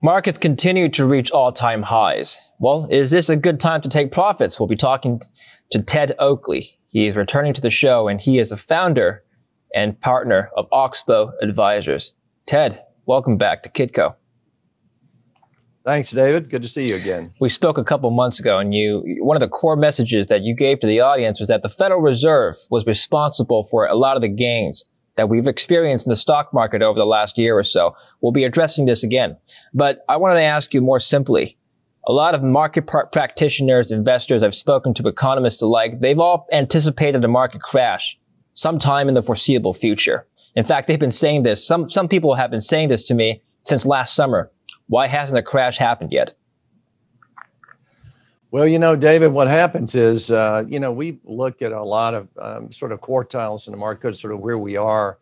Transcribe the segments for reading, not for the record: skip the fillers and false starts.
Markets continue to reach all-time highs. Well, is this a good time to take profits? We'll be talking to Ted Oakley. He is returning to the show, and he is the founder and partner of Oxbow Advisors. Ted, welcome back to Kitco. Thanks, David. Good to see you again. We spoke a couple months ago, and one of the core messages that you gave to the audience was that the Federal Reserve was responsible for a lot of the gains that we've experienced in the stock market over the last year or so. We'll be addressing this again. But I wanted to ask you more simply. A lot of market practitioners, investors, I've spoken to economists alike, they've all anticipated a market crash sometime in the foreseeable future. In fact, they've been saying this. Some people have been saying this to me since last summer. Why hasn't a crash happened yet? Well, you know, David, what happens is, we look at a lot of sort of quartiles in the market, sort of where we are.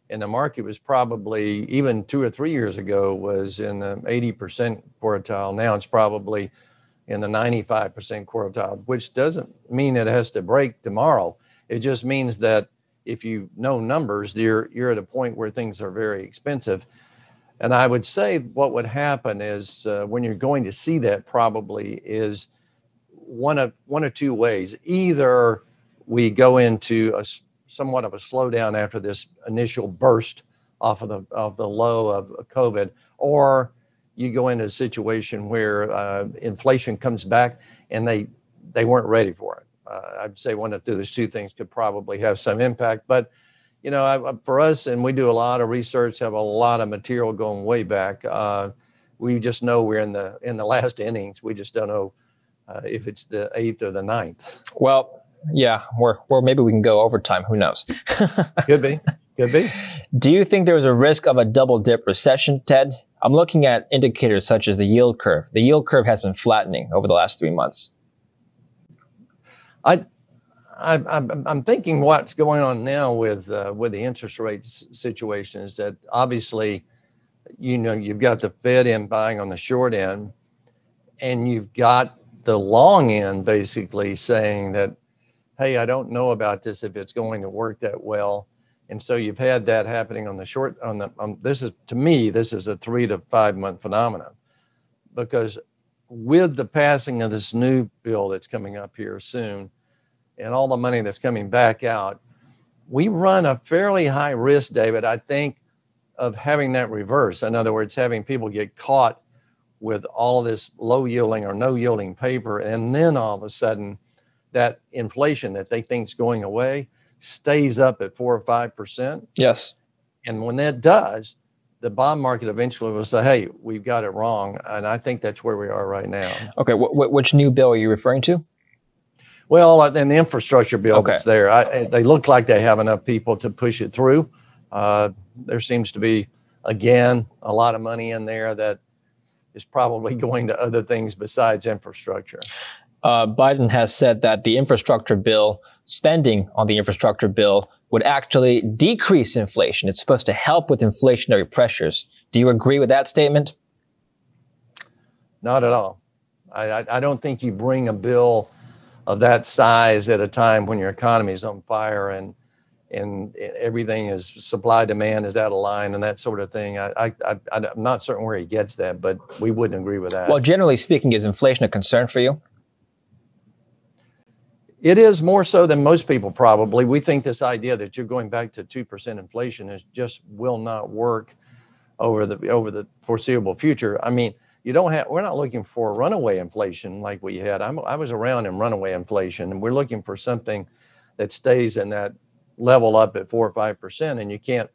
And the market was probably, even 2 or 3 years ago, was in the 80% quartile. Now it's probably in the 95% quartile, which doesn't mean it has to break tomorrow. It just means that if you know numbers, you're at a point where things are very expensive. And I would say what would happen is when you're going to see that probably is one of two ways. Either we go into somewhat of a slowdown after this initial burst off of the low of COVID, or you go into a situation where inflation comes back and they weren't ready for it. I'd say one of those two things could probably have some impact. But you know, for us, and we do a lot of research, have a lot of material going way back. We just know we're in the last innings. We just don't know if it's the 8th or the 9th. Well, yeah, or maybe we can go overtime. Who knows? Could be. Do you think there is a risk of a double dip recession, Ted? I'm looking at indicators such as the yield curve. The yield curve has been flattening over the last 3 months. I'm thinking what's going on now with the interest rate situation is that obviously, you know, you've got the Fed in buying on the short end, and you've got the long end basically saying that, hey, I don't know about this if it's going to work that well. And so you've had that happening on the short, this is, to me, this is a 3 to 5 month phenomenon, because with the passing of this new bill that's coming up here soon and all the money that's coming back out, we run a fairly high risk, David, I think, of having that reverse. In other words, having people get caught with all this low yielding or no yielding paper, and then all of a sudden that inflation that they think is going away stays up at 4 or 5%. Yes. And when that does, the bond market eventually will say, hey, we've got it wrong. And I think that's where we are right now. Okay. Which new bill are you referring to? Well, in the infrastructure bill that's there, they look like they have enough people to push it through. There seems to be, again, a lot of money in there that is probably going to other things besides infrastructure. Biden has said that the infrastructure bill, spending on the infrastructure bill, would actually decrease inflation. It's supposed to help with inflationary pressures. Do you agree with that statement? Not at all. I don't think you bring a bill of that size at a time when your economy is on fire and everything is supply demand is out of line and that sort of thing. I'm not certain where he gets that, but we wouldn't agree with that. Well, generally speaking, is inflation a concern for you? It is more so than most people probably. We think this idea that you're going back to 2% inflation just will not work over the foreseeable future. I mean, we're not looking for runaway inflation like we had. I was around in runaway inflation, and we're looking for something that stays in that level up at 4 or 5%, and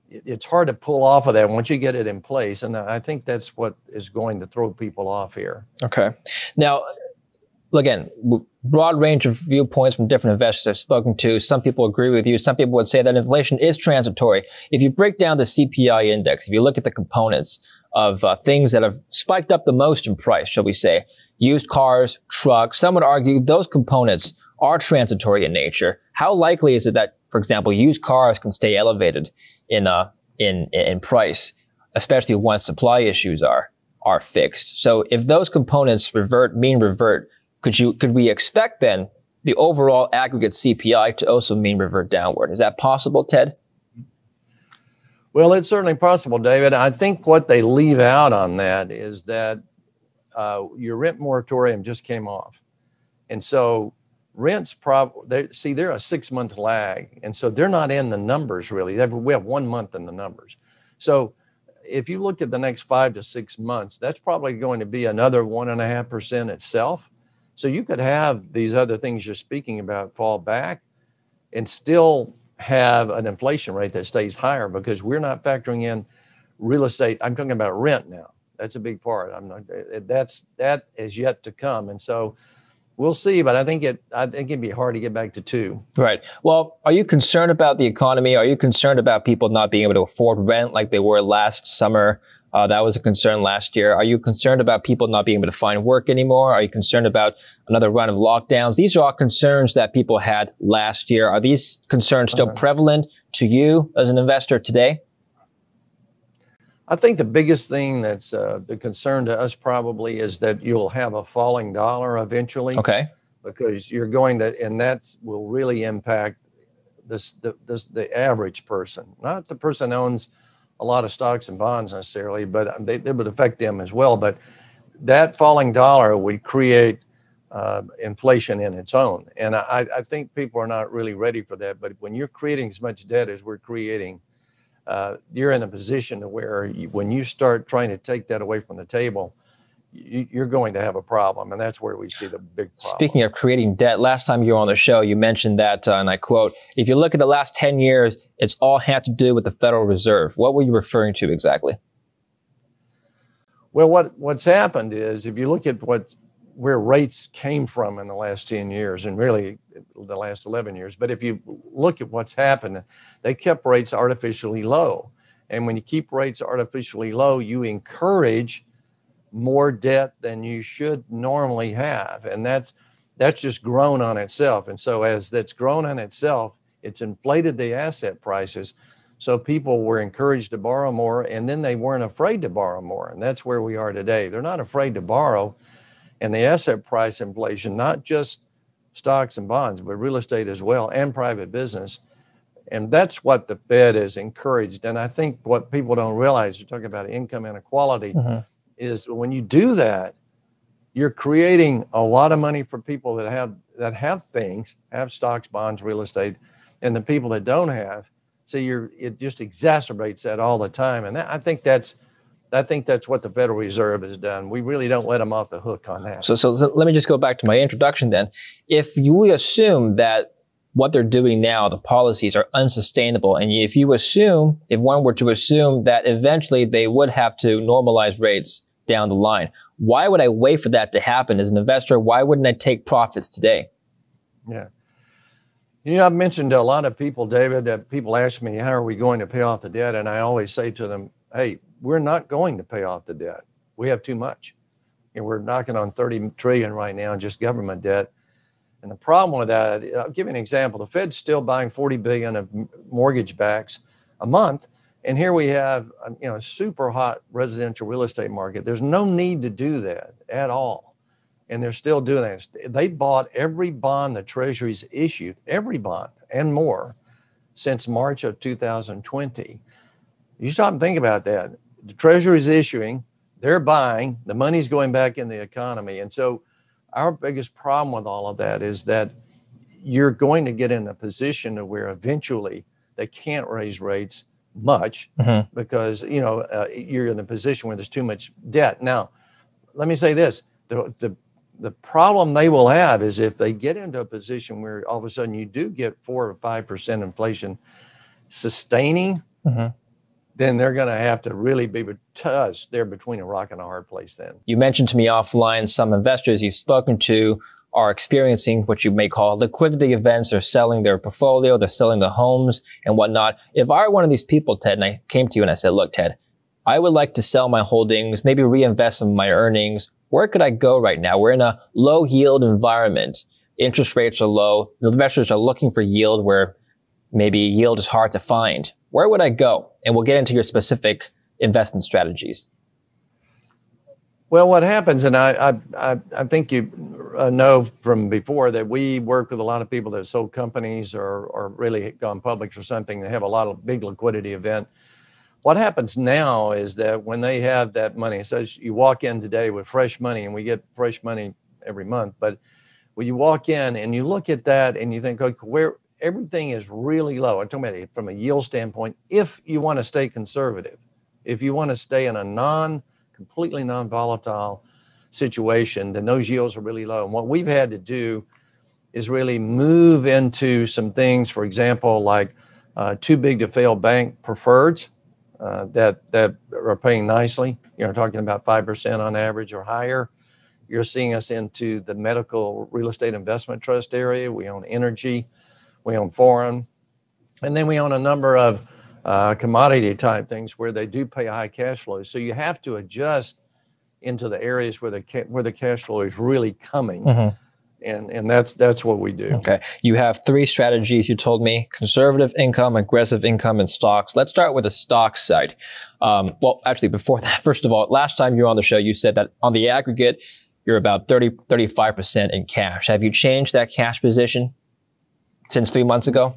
it's hard to pull off of that once you get it in place. And I think that's what is going to throw people off here. Okay. Now, again, broad range of viewpoints from different investors I've spoken to. Some people agree with you. Some people would say that inflation is transitory. If you break down the CPI index, if you look at the components of things that have spiked up the most in price, shall we say, used cars, trucks, some would argue those components are transitory in nature. How likely is it that, for example, used cars can stay elevated in price, especially once supply issues are fixed? So if those components mean revert, could we expect then the overall aggregate CPI to also mean revert downward? Is that possible, Ted? Well, it's certainly possible, David. I think what they leave out on that is that your rent moratorium just came off. And so rents they're a 6-month lag. And so they're not in the numbers really. We have 1 month in the numbers. So if you look at the next 5 to 6 months, that's probably going to be another 1.5% itself. So you could have these other things you're speaking about fall back and still have an inflation rate that stays higher because we're not factoring in real estate. I'm talking about rent now. That's a big part. That is yet to come. And so we'll see, but I think it'd be hard to get back to 2. Right. Well, are you concerned about the economy? Are you concerned about people not being able to afford rent like they were last summer? That was a concern last year. Are you concerned about people not being able to find work anymore? Are you concerned about another round of lockdowns? These are all concerns that people had last year. Are these concerns still prevalent to you as an investor today? I think the biggest thing that's the concern to us probably is that you'll have a falling dollar eventually. Okay. Because you're going to, and that will really impact the average person, not the person that owns a lot of stocks and bonds necessarily, but it would affect them as well. But that falling dollar would create inflation in its own. And I think people are not really ready for that. But when you're creating as much debt as we're creating, you're in a position to where when you start trying to take that away from the table, you're going to have a problem. And that's where we see the big problem. Speaking of creating debt, last time you were on the show, you mentioned that, and I quote, if you look at the last 10 years, it's all had to do with the Federal Reserve. What were you referring to exactly? Well, what's happened is if you look at where rates came from in the last 10 years and really the last 11 years, but if you look at what's happened, they kept rates artificially low. And when you keep rates artificially low, you encourage more debt than you should normally have. And that's just grown on itself. And so as that's grown on itself, it's inflated the asset prices. So people were encouraged to borrow more, and then they weren't afraid to borrow more. And that's where we are today. They're not afraid to borrow. And the asset price inflation, not just stocks and bonds, but real estate as well, and private business. And that's what the Fed is encouraged. And I think what people don't realize, you're talking about income inequality, is when you do that, you're creating a lot of money for people that have things, have stocks, bonds, real estate, and the people that don't have. So it just exacerbates that all the time. And I think that's what the Federal Reserve has done. We really don't let them off the hook on that. So let me just go back to my introduction then. If you assume that what they're doing now, the policies are unsustainable, and if one were to assume that eventually they would have to normalize rates down the line, why would I wait for that to happen as an investor? Why wouldn't I take profits today? Yeah. I've mentioned to a lot of people, David, that people ask me, how are we going to pay off the debt? And I always say to them, hey, we're not going to pay off the debt. We have too much. And we're knocking on 30 trillion right now in just government debt. And the problem with that, I'll give you an example. The Fed's still buying 40 billion of mortgage backs a month. And here we have, a super hot residential real estate market. There's no need to do that at all. And they're still doing that. They bought every bond the Treasury's issued, every bond and more, since March of 2020. You stop and think about that. The Treasury's issuing, they're buying, the money's going back in the economy. And so our biggest problem with all of that is that you're going to get in a position to where eventually they can't raise rates much because, you're in a position where there's too much debt. Now, let me say this, the problem they will have is if they get into a position where all of a sudden you do get 4 or 5% inflation sustaining, then they're going to have to really be they're between a rock and a hard place then. You mentioned to me offline some investors you've spoken to are experiencing what you may call liquidity events. They're selling their portfolio, they're selling the homes and whatnot. If I were one of these people, Ted, and I came to you and I said, look, Ted, I would like to sell my holdings, maybe reinvest some of my earnings. Where could I go right now? We're in a low yield environment. Interest rates are low. Investors are looking for yield where maybe yield is hard to find. Where would I go? And we'll get into your specific investment strategies. Well, what happens, and I think you know from before that we work with a lot of people that sold companies or really gone public or something. They have a lot of big liquidity event. What happens now is that when they have that money, so you walk in today with fresh money, and we get fresh money every month, but when you walk in and you look at that and you think, okay, where everything is really low. I'm talking about it from a yield standpoint. If you want to stay conservative, if you want to stay in a completely non-volatile situation, then those yields are really low. And what we've had to do is really move into some things, for example, like too big to fail bank preferreds that are paying nicely. Talking about 5% on average or higher. You're seeing us into the medical real estate investment trust area. We own energy, we own foreign, and then we own a number of commodity type things where they do pay high cash flows. So you have to adjust into the areas where the cash flow is really coming. Mm-hmm. And that's what we do. Okay. You have three strategies, you told me: conservative income, aggressive income, and stocks. Let's start with the stock side. Well, actually, before that, first of all, last time you were on the show, you said that on the aggregate, you're about 35% in cash. Have you changed that cash position since 3 months ago?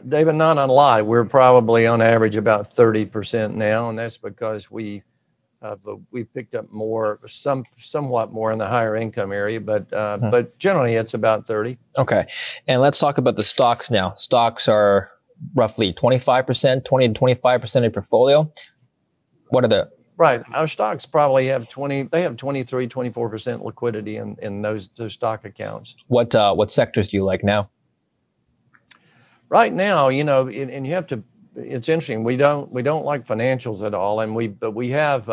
David, not a lot. We're probably on average about 30% now, and that's because we picked up somewhat more in the higher income area, but generally it's about 30. Okay, and let's talk about the stocks now. Stocks are roughly 25%, 20 to 25% of your portfolio. What are the Right. Our stocks probably have 23, 24% liquidity in those stock accounts. What sectors do you like now? Right now, and you have to, it's interesting. We don't like financials at all. But we have,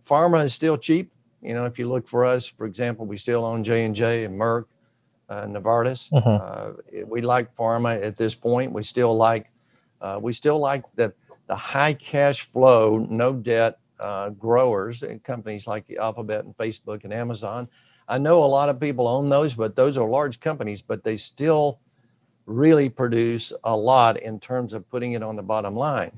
pharma is still cheap. If you look for us, for example, we still own J&J and Merck, Novartis. Mm-hmm. We like pharma at this point. We still like the high cash flow, no debt growers and companies like Alphabet and Facebook and Amazon. I know a lot of people own those, but those are large companies, but they still really produce a lot in terms of putting it on the bottom line.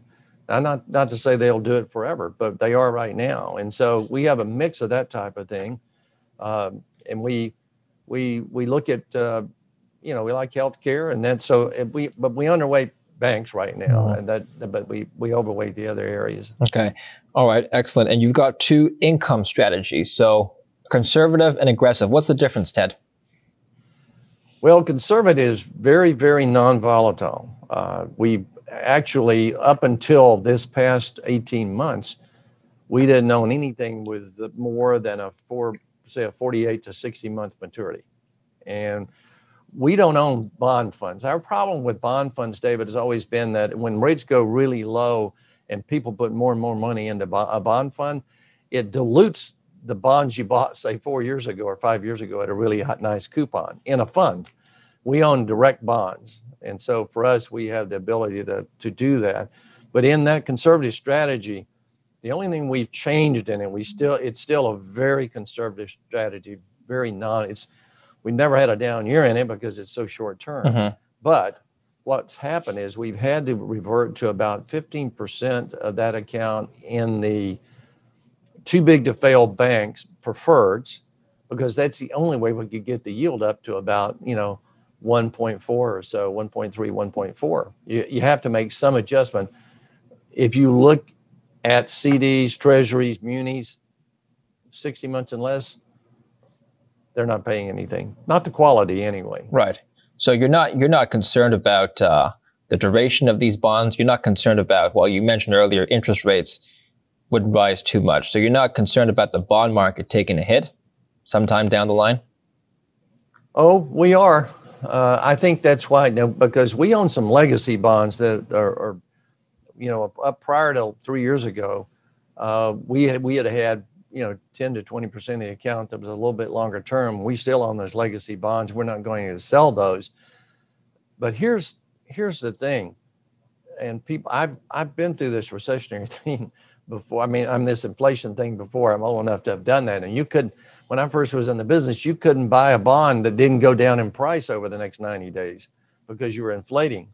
Now, not to say they'll do it forever, but they are right now. And so we have a mix of that type of thing. And we look at, we like healthcare, and then but we underweight banks right now, but we overweight the other areas. Okay. All right. Excellent. And you've got two income strategies. So conservative and aggressive. What's the difference, Ted? Well, conservative is very, very non-volatile. We actually, up until this past 18 months, we didn't own anything with more than a 48 to 60 month maturity. And we don't own bond funds. Our problem with bond funds, David, has always been that when rates go really low and people put more and more money into a bond fund, it dilutes the bonds you bought, say, 4 years ago or 5 years ago at a really nice coupon in a fund. We own direct bonds. And so for us, we have the ability to do that. But in that conservative strategy, the only thing we've changed in it, it's still a very conservative strategy, we never had a down year in it because it's so short term. Mm-hmm. But what's happened is we've had to revert to about 15% of that account in the too big to fail banks preferreds, because that's the only way we could get the yield up to about 1.4 or so, 1.3, 1.4. You have to make some adjustment. If you look at CDs, treasuries, munis, 60 months and less, they're not paying anything, not the quality anyway. Right. So you're not concerned about the duration of these bonds. You're not concerned about, well, you mentioned earlier, interest rates wouldn't rise too much. So you're not concerned about the bond market taking a hit sometime down the line? Oh, we are. I think that's why, because we own some legacy bonds that are up prior to 3 years ago. We had 10 to 20% of the account that was a little bit longer term. We still own those legacy bonds. We're not going to sell those. But here's the thing, and people, I've been through this recessionary thing before. I mean, I'm this inflation thing before. I'm old enough to have done that. And when I first was in the business, you couldn't buy a bond that didn't go down in price over the next 90 days because you were inflating.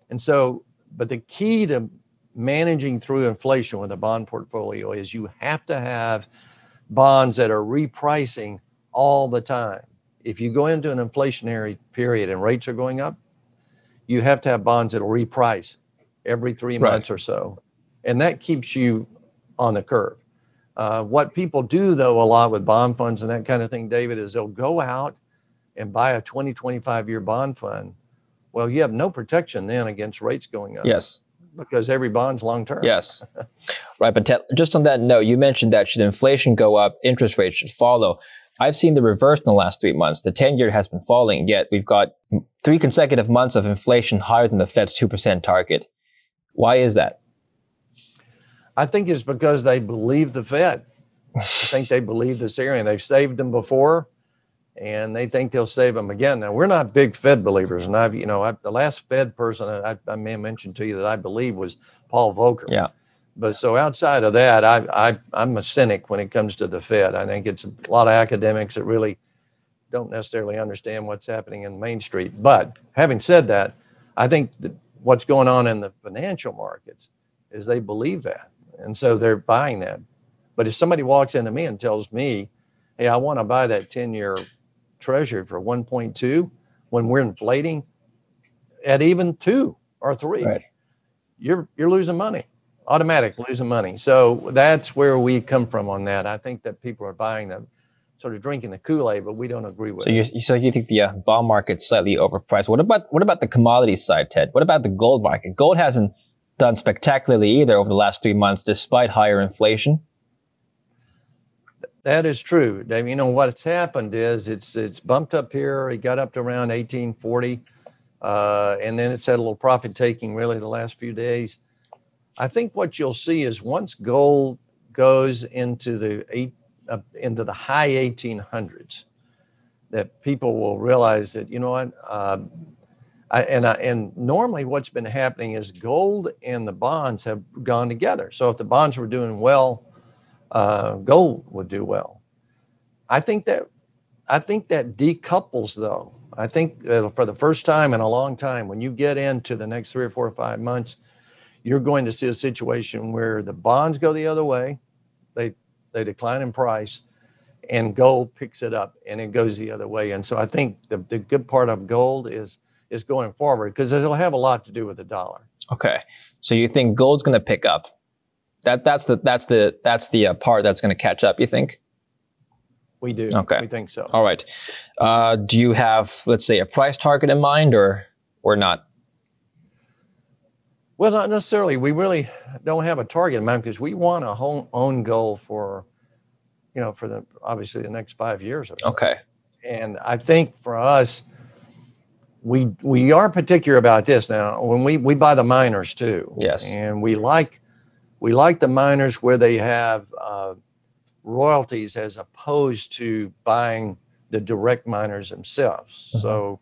And so, but the key to managing through inflation with a bond portfolio is you have to have bonds that are repricing all the time. If you go into an inflationary period and rates are going up, you have to have bonds that will reprice every 3 months or so. And that keeps you on the curve. What people do, though, a lot with bond funds and that kind of thing, David, is they'll go out and buy a 20, 25-year bond fund. Well, you have no protection then against rates going up. Yes. Because every bond's long-term. Yes. Right. But just on that note, you mentioned that should inflation go up, interest rates should follow. I've seen the reverse in the last 3 months. The 10-year has been falling, yet we've got 3 consecutive months of inflation higher than the Fed's 2% target. Why is that? I think it's because they believe the Fed. I think they believe this area, and they've saved them before, and they think they'll save them again. Now, we're not big Fed believers, and the last Fed person I may have mentioned to you that I believe was Paul Volcker. Yeah. But so outside of that, I'm a cynic when it comes to the Fed. I think it's a lot of academics that really don't necessarily understand what's happening in Main Street. But having said that, I think that what's going on in the financial markets is they believe that. And so they're buying that. But if somebody walks into me and tells me, hey, I want to buy that 10-year treasury for 1.2 when we're inflating at even 2 or 3, right, you're losing money, automatically losing money. So that's where we come from on that. I think that people are buying them, sort of drinking the Kool-Aid, but we don't agree with it. So you think the bond market's slightly overpriced. What about the commodity side, Ted? What about the gold market? Gold hasn't done spectacularly either over the last 3 months, despite higher inflation. That is true, Dave. You know, what's happened is it's bumped up here. It got up to around 1840, and then it's had a little profit taking really the last few days. I think what you'll see is once gold goes into the high 1800s, that people will realize that, you know what, and normally what's been happening is gold and the bonds have gone together. So if the bonds were doing well, gold would do well. I think that decouples, though. I think that for the first time in a long time, when you get into the next 3 or 4 or 5 months, you're going to see a situation where the bonds go the other way, they decline in price, and gold picks it up and it goes the other way. And so I think the good part of gold is going forward because it'll have a lot to do with the dollar. Okay. So you think gold's going to pick up? That's the part that's going to catch up, you think? We do. Okay. We think so. All right. Do you have, let's say, a price target in mind or not? Well, not necessarily. We really don't have a target in mind because we want a own gold for obviously the next 5 years or so. Okay. And I think for us, we are particular about this now. When we buy the miners too. Yes. And we like the miners where they have royalties as opposed to buying the direct miners themselves. Mm-hmm. So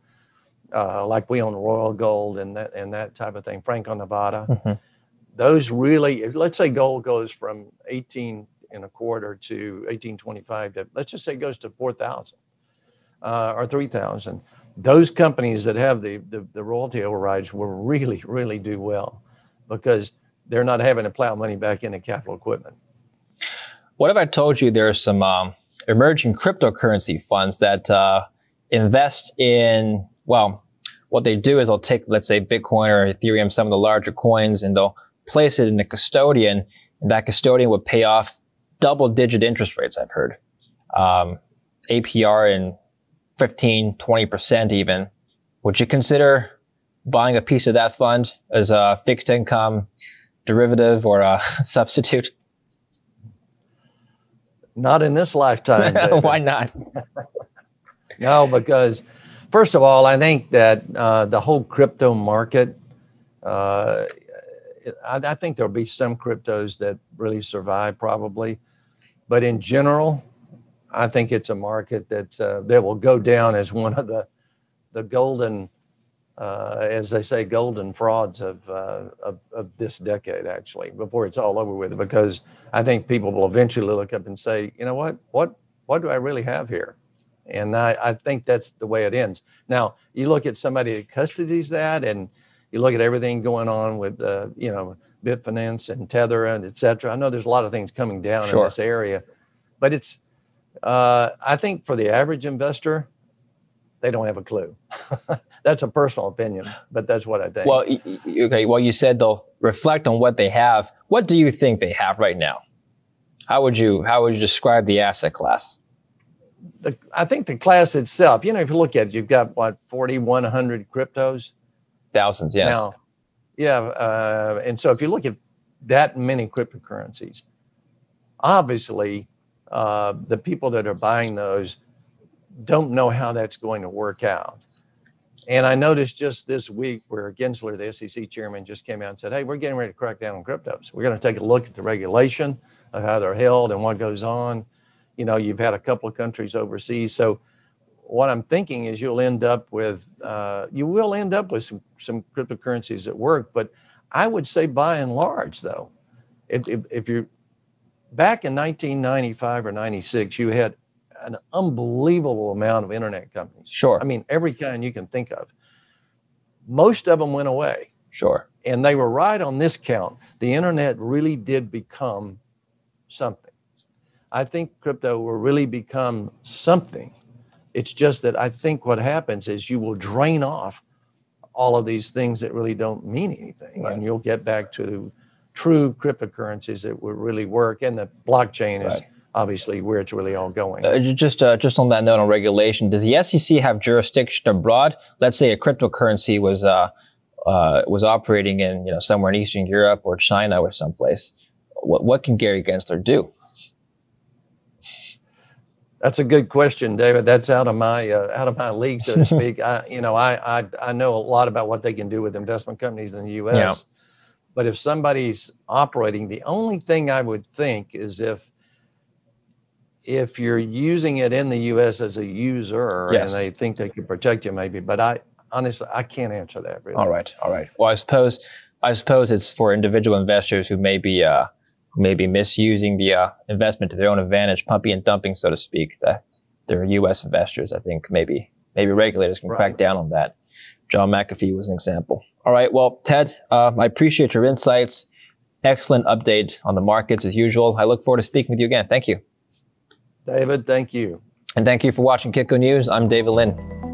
like we own Royal Gold and that type of thing, Franco-Nevada. Mm-hmm. Those really, let's say gold goes from 18 and a quarter to 1825 to, let's just say it goes to 4,000 or 3,000. Those companies that have the royalty overrides will really, really do well because they're not having to plow money back into capital equipment. What if I told you there are some emerging cryptocurrency funds that invest in, well, what they do is they'll take, let's say, Bitcoin or Ethereum, some of the larger coins, and they'll place it in a custodian, and that custodian would pay off double-digit interest rates, I've heard. APR in 15, 20% even. Would you consider buying a piece of that fund as a fixed income derivative or a substitute? Not in this lifetime. Why not? No, because first of all, I think that the whole crypto market, I think there'll be some cryptos that really survive probably. But in general, I think it's a market that will go down as one of the golden, as they say, golden frauds of this decade, actually, before it's all over with. Because I think people will eventually look up and say, you know what do I really have here? And I think that's the way it ends. Now, you look at somebody that custodies that, and you look at everything going on with, Bitfinance and Tether and et cetera. I know there's a lot of things coming down in this area, but it's, I think for the average investor, they don't have a clue. That's a personal opinion, but that's what I think. Well, okay. Well, you said they'll reflect on what they have. What do you think they have right now? How would you describe the asset class? I think the class itself, you know, if you look at it, you've got what, 4,100 cryptos? Thousands, yes. Now, yeah, and so if you look at that many cryptocurrencies, obviously the people that are buying those don't know how that's going to work out. And I noticed just this week where Gensler, the SEC chairman, just came out and said, hey, we're getting ready to crack down on cryptos. We're going to take a look at the regulation of how they're held and what goes on. You know, you've had a couple of countries overseas. So what I'm thinking is you will end up with some cryptocurrencies that work. But I would say by and large, though, if you're back in 1995 or 96, you had an unbelievable amount of internet companies. Sure. I mean, every kind you can think of. Most of them went away. Sure. And they were right on this count. The internet really did become something. I think crypto will really become something. It's just that I think what happens is you will drain off all of these things that really don't mean anything. Right. And you'll get back to true cryptocurrencies that will really work. And the blockchain is obviously where it's really all going. Just on that note on regulation, does the SEC have jurisdiction abroad? Let's say a cryptocurrency was operating in somewhere in Eastern Europe or China or someplace. What can Gary Gensler do? That's a good question, David. That's out of my league, so to speak. I know a lot about what they can do with investment companies in the U.S. Yeah. But if somebody's operating, the only thing I would think is if you're using it in the U.S. as a user, yes, and they think they can protect you, maybe. But honestly, I can't answer that. Really. All right. Well, I suppose it's for individual investors who may be misusing the investment to their own advantage, pumping and dumping, so to speak. That they're U.S. investors. I think maybe regulators can crack down on that. John McAfee was an example. All right. Well, Ted, I appreciate your insights. Excellent update on the markets as usual. I look forward to speaking with you again. Thank you. David, thank you. And thank you for watching Kitco News. I'm David Lin.